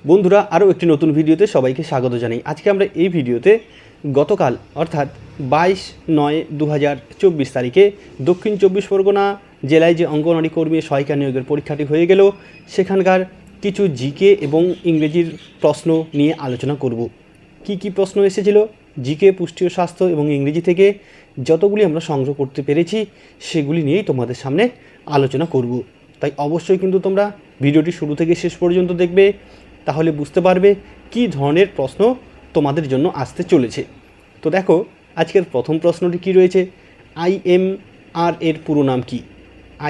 বন্ধুরা আরও একটি নতুন ভিডিওতে সবাইকে স্বাগত জানাই। আজকে আমরা এই ভিডিওতে গতকাল অর্থাৎ 22/9/2024 তারিখে দক্ষিণ চব্বিশ পরগনা জেলায় যে অঙ্গনওয়াড়ি কর্মী সহায়িকা নিয়োগের পরীক্ষাটি হয়ে গেল সেখানকার কিছু জিকে এবং ইংরেজির প্রশ্ন নিয়ে আলোচনা করব। কি কি প্রশ্ন এসেছিল জিকে, পুষ্টি ও স্বাস্থ্য এবং ইংরেজি থেকে যতগুলি আমরা সংগ্রহ করতে পেরেছি সেগুলি নিয়েই তোমাদের সামনে আলোচনা করব। তাই অবশ্যই কিন্তু তোমরা ভিডিওটি শুরু থেকে শেষ পর্যন্ত দেখবে, তাহলে বুঝতে পারবে কী ধরনের প্রশ্ন তোমাদের জন্য আসতে চলেছে। তো দেখো আজকের প্রথম প্রশ্নটি কী রয়েছে, IMR এর পুরো নাম কী?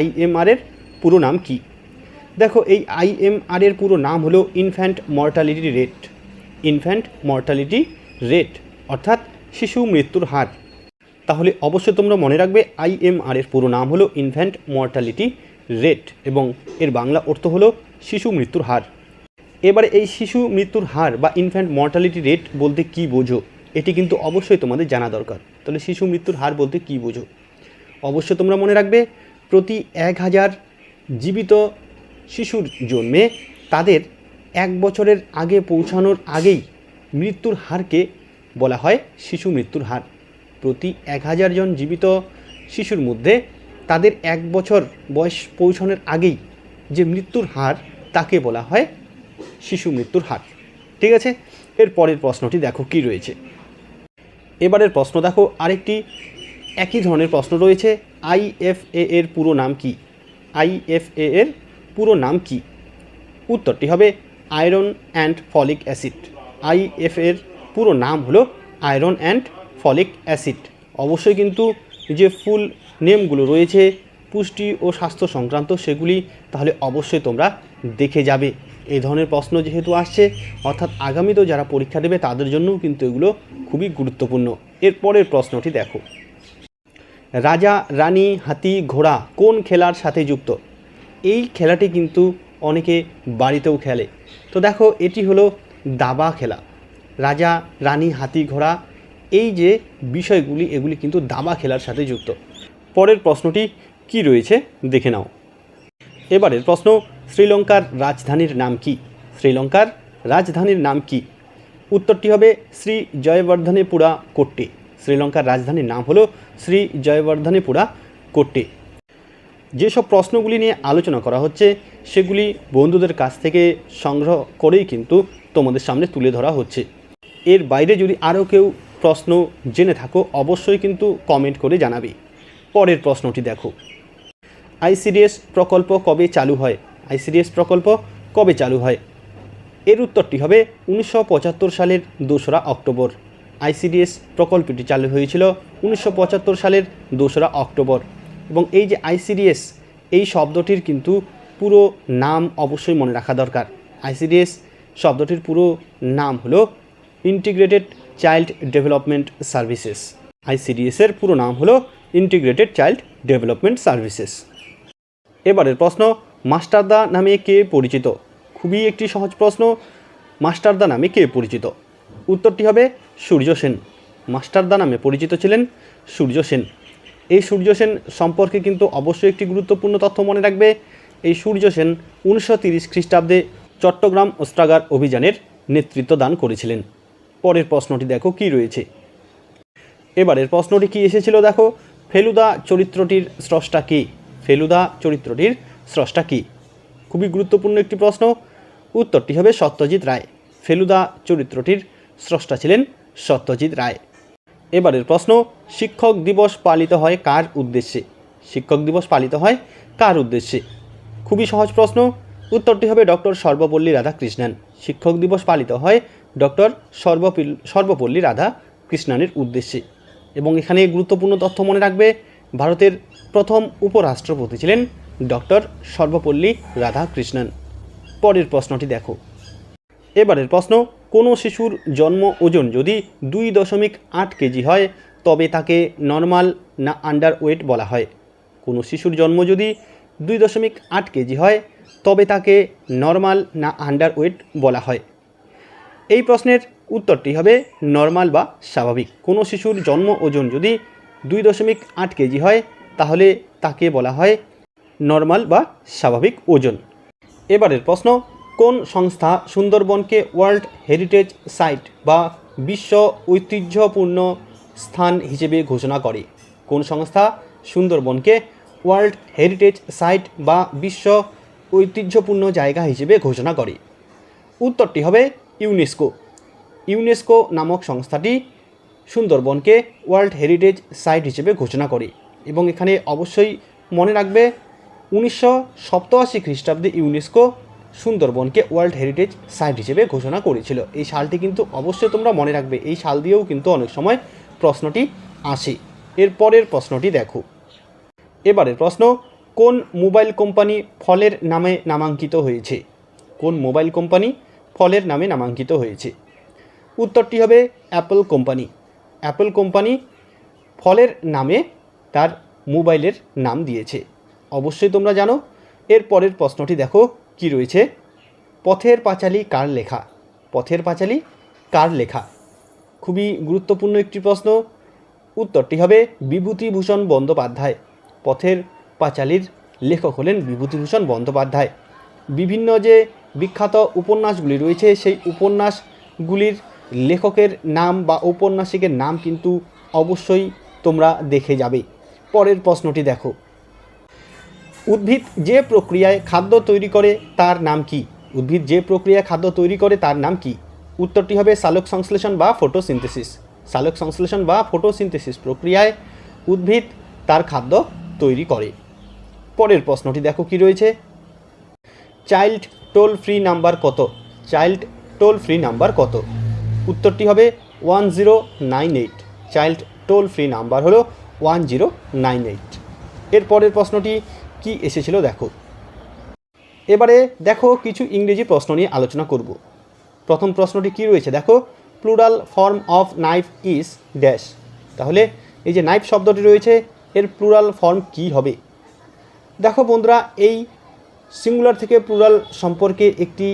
IMR এর পুরো নাম কী? দেখো এই IMR এর পুরো নাম হলো infant mortality rate. Infant mortality rate অর্থাৎ শিশু মৃত্যুর হার। তাহলে অবশ্যই তোমরা মনে রাখবে IMR এর পুরো নাম হলো ইনফ্যান্ট মর্টালিটি রেট এবং এর বাংলা অর্থ হলো শিশু মৃত্যুর হার। এবারে এই শিশু মৃত্যুর হার বা ইনফ্যান্ট মর্টালিটি রেট বলতে কী বোঝো, এটি কিন্তু অবশ্যই তোমাদের জানা দরকার। তাহলে শিশু মৃত্যুর হার বলতে কী বোঝো অবশ্যই তোমরা মনে রাখবে, প্রতি 1000 জীবিত শিশুর জন্মে তাদের 1 বছরের আগে পৌঁছানোর আগেই মৃত্যুর হারকে বলা হয় শিশু মৃত্যুর হার। প্রতি 1000 জন জীবিত শিশুর মধ্যে তাদের 1 বছর বয়স পৌঁছানোর আগেই যে মৃত্যুর হার তাকে বলা হয় শিশু মৃত্যুর হার। ঠিক আছে, এর পরের প্রশ্নটি দেখো কি রয়েছে। এবারের প্রশ্ন দেখো আরেকটি একই ধরনের প্রশ্ন রয়েছে, IFA এর পুরো নাম কি? IFA এর পুরো নাম কি? উত্তরটি হবে iron and folic acid. IFA এর পুরো নাম হলো আয়রন অ্যান্ড ফলিক অ্যাসিড। অবশ্যই কিন্তু যে ফুল নেমগুলো রয়েছে পুষ্টি ও স্বাস্থ্য সংক্রান্ত সেগুলি তাহলে অবশ্যই তোমরা দেখে যাবে। এই ধরনের প্রশ্ন যেহেতু আসছে অর্থাৎ আগামীতেও যারা পরীক্ষা দেবে তাদের জন্যও কিন্তু এগুলো খুবই গুরুত্বপূর্ণ। এর পরের প্রশ্নটি দেখো, রাজা, রানী, হাতি, ঘোড়া কোন খেলার সাথে যুক্ত? এই খেলাটি কিন্তু অনেকে বাড়িতেও খেলে। তো দেখো এটি হলো দাবা খেলা। রাজা, রানী, হাতি, ঘোড়া এই যে বিষয়গুলি এগুলি কিন্তু দাবা খেলার সাথে যুক্ত। পরের প্রশ্নটি কি রয়েছে দেখে নাও। এবারের প্রশ্ন, শ্রীলঙ্কার রাজধানীর নাম কি? শ্রীলঙ্কার রাজধানীর নাম কি? উত্তরটি হবে শ্রী জয়বর্ধনেপুরা কোট্টে। শ্রীলঙ্কার রাজধানীর নাম হলো শ্রী জয়বর্ধনেপুরা কোট্টে। যেসব প্রশ্নগুলি নিয়ে আলোচনা করা হচ্ছে সেগুলি বন্ধুদের কাছ থেকে সংগ্রহ করেই কিন্তু তোমাদের সামনে তুলে ধরা হচ্ছে। এর বাইরে যদি আরও কেউ প্রশ্ন জেনে থাকো অবশ্যই কিন্তু কমেন্ট করে জানাবে। পরের প্রশ্নটি দেখো, ICDS প্রকল্প কবে চালু হয়? ICDS প্রকল্প কবে চালু হয়? এর উত্তরটি হবে 1975 সালের 2রা অক্টোবর। ICDS প্রকল্পটি চালু হয়েছিল 1975 সালের 2রা অক্টোবর। এবং এই যে ICDS এই শব্দটির কিন্তু পুরো নাম অবশ্যই মনে রাখা দরকার। ICDS শব্দটির পুরো নাম হলো integrated child development services. ICDS এর পুরো নাম হলো ইন্টিগ্রেটেড চাইল্ড ডেভেলপমেন্ট সার্ভিসেস। এবারের প্রশ্ন, মাস্টারদা নামে কে পরিচিত? খুবই একটি সহজ প্রশ্ন, মাস্টারদা নামে কে পরিচিত? উত্তরটি হবে সূর্য সেন। মাস্টারদা নামে পরিচিত ছিলেন সূর্য সেন। এই সূর্য সেন সম্পর্কে কিন্তু অবশ্যই একটি গুরুত্বপূর্ণ তথ্য মনে রাখবে, এই সূর্য সেন 1930 খ্রিস্টাব্দে চট্টগ্রাম অস্ত্রাগার অভিযানের নেতৃত্ব দান করেছিলেন। পরের প্রশ্নটি দেখো কি রয়েছে। এবারের প্রশ্নটি কি এসেছিল দেখো, ফেলুদা চরিত্রটির স্রষ্টা কে? ফেলুদা চরিত্রটির স্রষ্টা কে? খুবই গুরুত্বপূর্ণ একটি প্রশ্ন। উত্তরটি হবে সত্যজিৎ রায়। ফেলুদা চরিত্রটির স্রষ্টা ছিলেন সত্যজিৎ রায়। এবারের প্রশ্ন, শিক্ষক দিবস পালিত হয় কার উদ্দেশ্যে? শিক্ষক দিবস পালিত হয় কার উদ্দেশ্যে? খুবই সহজ প্রশ্ন। উত্তরটি হবে ডক্টর সর্বপল্লী রাধাকৃষ্ণন। শিক্ষক দিবস পালিত হয় ডক্টর সর্বপল্লী রাধাকৃষ্ণনের উদ্দেশ্যে। এবং এখানে গুরুত্বপূর্ণ তথ্য মনে রাখবে, ভারতের প্রথম উপরাষ্ট্রপতি ছিলেন ডক্টর সর্বপল্লী রাধাকৃষ্ণন। পরের প্রশ্নটি দেখো। এবারের প্রশ্ন, কোনো শিশুর জন্ম ওজন যদি 2.8 কেজি হয় তবে তাকে নর্মাল না আন্ডার ওয়েট বলা হয়? কোনো শিশুর জন্ম যদি 2.8 কেজি হয় তবে তাকে নর্মাল না আন্ডার ওয়েট বলা হয়? এই প্রশ্নের উত্তরটি হবে নর্মাল বা স্বাভাবিক। কোনো শিশুর জন্ম ওজন যদি 2.8 কেজি হয় তাহলে তাকে বলা হয় নর্মাল বা স্বাভাবিক ওজন। এবারের প্রশ্ন, কোন সংস্থা সুন্দরবনকে ওয়ার্ল্ড হেরিটেজ সাইট বা বিশ্ব ঐতিহ্যপূর্ণ স্থান হিসেবে ঘোষণা করে? কোন সংস্থা সুন্দরবনকে ওয়ার্ল্ড হেরিটেজ সাইট বা বিশ্ব ঐতিহ্যপূর্ণ জায়গা হিসেবে ঘোষণা করে? উত্তরটি হবে ইউনেস্কো। ইউনেস্কো নামক সংস্থাটি সুন্দরবনকে ওয়ার্ল্ড হেরিটেজ সাইট হিসেবে ঘোষণা করে। এবং এখানে অবশ্যই মনে রাখবে 1987 খ্রিস্টাব্দে ইউনেস্কো সুন্দরবনকে ওয়ার্ল্ড হেরিটেজ সাইট হিসেবে ঘোষণা করেছিল। এই সালটি কিন্তু অবশ্যই তোমরা মনে রাখবে, এই সাল দিয়েও কিন্তু অনেক সময় প্রশ্নটি আসে। এরপরের প্রশ্নটি দেখো। এবারের প্রশ্ন, কোন মোবাইল কোম্পানি ফলের নামে নামাঙ্কিত হয়েছে? কোন মোবাইল কোম্পানি ফলের নামে নামাঙ্কিত হয়েছে? উত্তরটি হবে অ্যাপল কোম্পানি। অ্যাপল কোম্পানি ফলের নামে তার মোবাইলের নাম দিয়েছে। অবশ্যই তোমরা জানো। এর পরের প্রশ্নটি দেখো কি রয়েছে। পথের পাঁচালী কার লেখা? পথের পাঁচালী কার লেখা? খুবই গুরুত্বপূর্ণ একটি প্রশ্ন। উত্তরটি হবে বিভূতিভূষণ বন্দ্যোপাধ্যায়। পথের পাঁচালীর লেখক হলেন বিভূতিভূষণ বন্দ্যোপাধ্যায়। বিভিন্ন যে বিখ্যাত উপন্যাসগুলি রয়েছে সেই উপন্যাসগুলির লেখকের নাম বা ঔপন্যাসিকের নাম কিন্তু অবশ্যই তোমরা দেখে যাবে। পরের প্রশ্নটি দেখো। উদ্ভিদ যে প্রক্রিয়ায় খাদ্য তৈরি করে তার নাম কি? উদ্ভিদ যে প্রক্রিয়ায় খাদ্য তৈরি করে তার নাম কি? উত্তরটি হবে সালোক সংশ্লেষণ বা ফটোসিনথেসিস। সালোক সংশ্লেষণ বা ফটোসিনথেসিস প্রক্রিয়ায় উদ্ভিদ তার খাদ্য তৈরি করে। পরের প্রশ্নটি দেখো কি রয়েছে। চাইল্ড টোল ফ্রি নাম্বার কত? চাইল্ড টোল ফ্রি নাম্বার কত? উত্তরটি হবে 1098। চাইল্ড টোল ফ্রি নাম্বার হলো 1098। এর পরের প্রশ্নটি কি এসেছিল দেখো। এবারে দেখো কিছু ইংরেজি প্রশ্ন নিয়ে আলোচনা করব। প্রথম প্রশ্নটি কি রয়েছে দেখো। Plural form of knife is dash. তাহলে এই যে নাইফ শব্দটি রয়েছে এর প্লুরাল ফর্ম কি হবে? দেখো বন্ধুরা, এই সিঙ্গুলার থেকে প্লুরাল সম্পর্কে একটি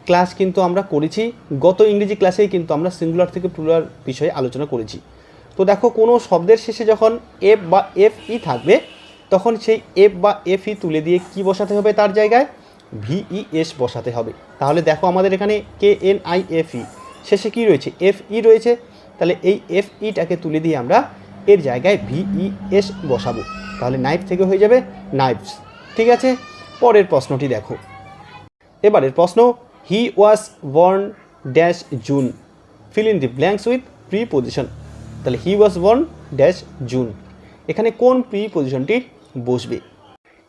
ক্লাস কিন্তু আমরা করেছি। গত ইংরেজি ক্লাসেই কিন্তু আমরা সিঙ্গুলার থেকে প্লুরাল বিষয়ে আলোচনা করেছি। তো দেখো কোনো শব্দের শেষে যখন এফ বা এফ ই থাকবে তখন সেই এফ বা এফ ই তুলে দিয়ে কি বসাতে হবে? তার জায়গায় ভিইএস বসাতে হবে। তাহলে দেখো আমাদের এখানে KNIFE শেষে কি রয়েছে? এফ ই রয়েছে। তাহলে এই এফ ইটাকে তুলে দিয়ে আমরা এর জায়গায় ভিইএস বসাবো। তাহলে নাইফ থেকে হয়ে যাবে নাইফস। ঠিক আছে। পরের প্রশ্নটি দেখো। এবারের প্রশ্ন, he was born dash June, fill in the blanks with preposition. তাহলে he was born dash June, এখানে কোন প্রিপোজিশনটি বসবে?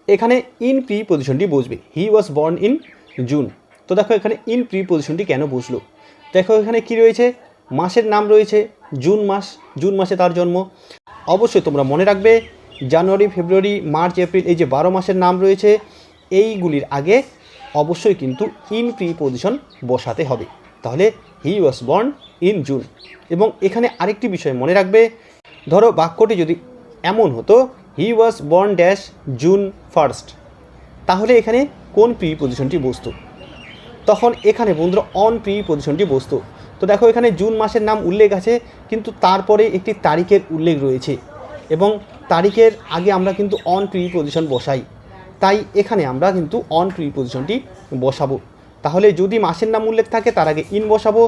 এখানে ইন প্রিপোজিশনটি বসবে। He was born in June. তো দেখো এখানে ইন প্রিপোজিশনটি কেন বসলো? দেখো এখানে কি রয়েছে? মাসের নাম রয়েছে জুন মাস, জুন মাসে তার জন্ম। অবশ্যই তোমরা মনে রাখবে জানুয়ারি, ফেব্রুয়ারি, মার্চ, এপ্রিল এই যে 12 মাসের নাম রয়েছে এইগুলির আগে অবশ্যই কিন্তু ইন প্রিপোজিশন বসাতে হবে। তাহলে he was born in June. এবং এখানে আরেকটি বিষয় মনে রাখবে, ধরো বাক্যটি যদি এমন হতো he was born dash June first, তাহলে এখানে কোন প্রিপোজিশনটি বসতো? তখন এখানে বন্ধুরা অন প্রিপোজিশনটি বসতো। তো দেখো এখানে জুন মাসের নাম উল্লেখ আছে কিন্তু তারপরে একটি তারিখের উল্লেখ রয়েছে এবং তারিখের আগে আমরা কিন্তু অন প্রিপোজিশন বসাই, তাই এখানে আমরা কিন্তু অন প্রিপোজিশনটি বসাবো। তাহলে যদি মাসের নাম উল্লেখ থাকে তার আগে ইন বসাবো,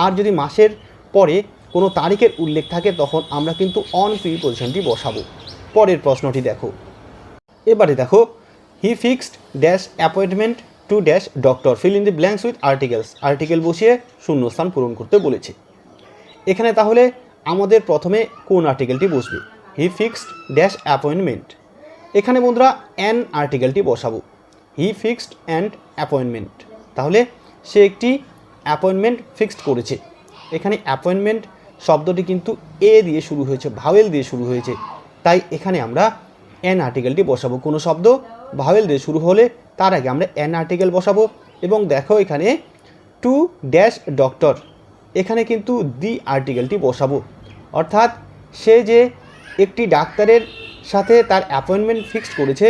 আর যদি মাসের পরে কোনো তারিখের উল্লেখ থাকে তখন আমরা কিন্তু অন প্রিপোজিশনটি বসাবো। পরের প্রশ্নটি দেখো। এবারে দেখো, he fixed dash appointment to dash doctor, fill in the blanks with articles. Article বসিয়ে শূন্যস্থান পূরণ করতে বলেছে। এখানে তাহলে আমাদের প্রথমে কোন আর্টিকেলটি বসবে? হি ফিক্সড ড্যাশ অ্যাপয়েন্টমেন্ট। এখানে বন্ধুরা অ্যান আর্টিকেলটি বসাবো। হি ফিক্সড অ্যান্ড অ্যাপয়েন্টমেন্ট, তাহলে সে একটি অ্যাপয়েন্টমেন্ট ফিক্সড করেছে। এখানে অ্যাপয়েন্টমেন্ট শব্দটি কিন্তু এ দিয়ে শুরু হয়েছে, ভাওয়েল দিয়ে শুরু হয়েছে, তাই এখানে আমরা অ্যান আর্টিকেলটি বসাবো। কোনো শব্দ ভাওয়েল দিয়ে শুরু হলে তার আগে আমরা অ্যান আর্টিকেল বসাবো। এবং দেখো এখানে টু ড্যাশ ডক্টর, এখানে কিন্তু দি আর্টিকেলটি বসাবো। অর্থাৎ সে যে একটি ডাক্তারের সাথে তার অ্যাপয়েন্টমেন্ট ফিক্সড করেছে,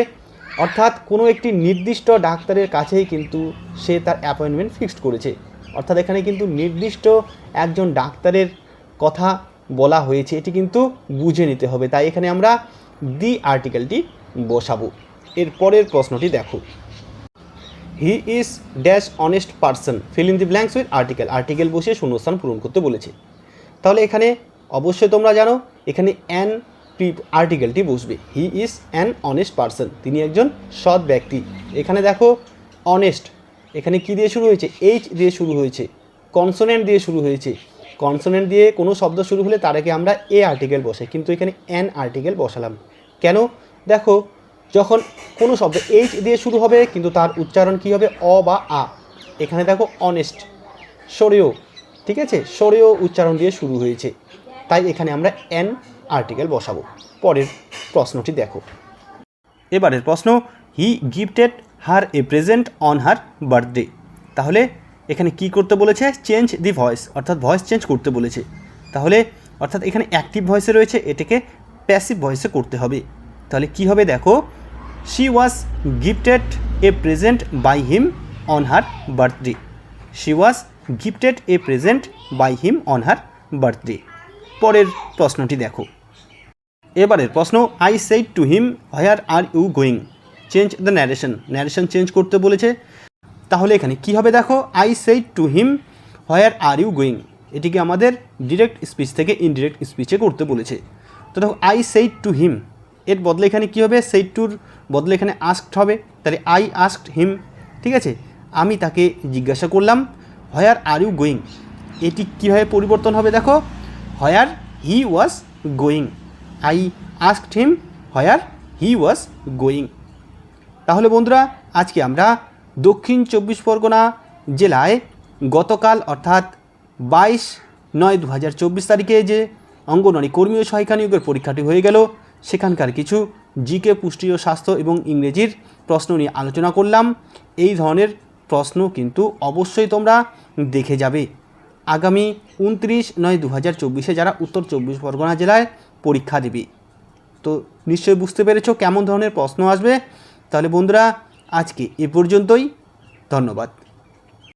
অর্থাৎ কোনো একটি নির্দিষ্ট ডাক্তারের কাছেই কিন্তু সে তার অ্যাপয়েন্টমেন্ট ফিক্সড করেছে। অর্থাৎ এখানে কিন্তু নির্দিষ্ট একজন ডাক্তারের কথা বলা হয়েছে, এটি কিন্তু বুঝে নিতে হবে। তাই এখানে আমরা দি আর্টিকেলটি বসাবো। এর পরের প্রশ্নটি দেখো। He is dash honest person, feel in the blanks with article, article বসিয়ে শূন্যস্থান পূরণ করতে বলেছে। তাহলে এখানে অবশ্যই তোমরা জানো এখানে অ্যান আর্টিকেলটি বসবে। He is an honest person, তিনি একজন সৎ ব্যক্তি। এখানে দেখো অনেস্ট, এখানে কি দিয়ে শুরু হয়েছে? এইচ দিয়ে শুরু হয়েছে, কনসোনেন্ট দিয়ে শুরু হয়েছে। কনসোনেন্ট দিয়ে কোনো শব্দ শুরু হলে তার আগে আমরা এ আর্টিকেল বসাই, কিন্তু এখানে অ্যান আর্টিকেল বসালাম কেন? দেখো যখন কোনো শব্দ এইচ দিয়ে শুরু হবে কিন্তু তার উচ্চারণ কী হবে? অ বা আ। এখানে দেখো অনেস্ট সরেও, ঠিক আছে, সরেও উচ্চারণ দিয়ে শুরু হয়েছে, তাই এখানে আমরা অ্যান আর্টিকেল বসাবো। পরের প্রশ্নটি দেখো। এবারের প্রশ্ন, হি gifted her a present on her birthday. তাহলে এখানে কি করতে বলেছে? চেঞ্জ দি ভয়েস, অর্থাৎ ভয়েস চেঞ্জ করতে বলেছে। তাহলে অর্থাৎ এখানে অ্যাক্টিভ ভয়েসে রয়েছে, এটাকে প্যাসিভ ভয়েসে করতে হবে। তাহলে কি হবে দেখো, she was gifted a present by him on her birthday. She was gifted a present by him on her birthday. পরের প্রশ্নটি দেখো। এবারের প্রশ্ন, I said to him where are you going. Change the narration, narration change করতে বলেছে। তাহলে এখানে কি হবে দেখো, I said to him where are you going, এটিকে আমাদের ডিরেক্ট স্পিচ থেকে ইনডিরেক্ট স্পিচে করতে বলেছে। তো দেখো আই সেইড টু হিম, এর বদলে এখানে কী হবে? সেইড টুর বদলে এখানে আস্কড হবে, তাহলে আই আস্কড হিম, ঠিক আছে, আমি তাকে জিজ্ঞাসা করলাম। হোয়ার আর ইউ গোয়িং, এটি কীভাবে পরিবর্তন হবে দেখো, where he was going. I asked him where he was going. তাহলে বন্ধুরা আজকে আমরা দক্ষিণ চব্বিশ পরগনা জেলায় গতকাল অর্থাৎ 22/9/2024 তারিখে যে অঙ্গনওয়াড়ি কর্মী ও সহায়িকা নিয়োগের পরীক্ষাটি হয়ে গেল, সেখানকার কিছু জিকে, পুষ্টি ও স্বাস্থ্য এবং ইংরেজির প্রশ্ন নিয়ে আলোচনা করলাম। এই ধরনের প্রশ্ন কিন্তু অবশ্যই তোমরা দেখে যাবে আগামী 29/9/2024 যারা উত্তর চব্বিশ পরগনা জেলায় পরীক্ষা দেবে। তো নিশ্চয়ই বুঝতে পেরেছো কেমন ধরনের প্রশ্ন আসবে। তাহলে বন্ধুরা আজকে এ পর্যন্তই, ধন্যবাদ।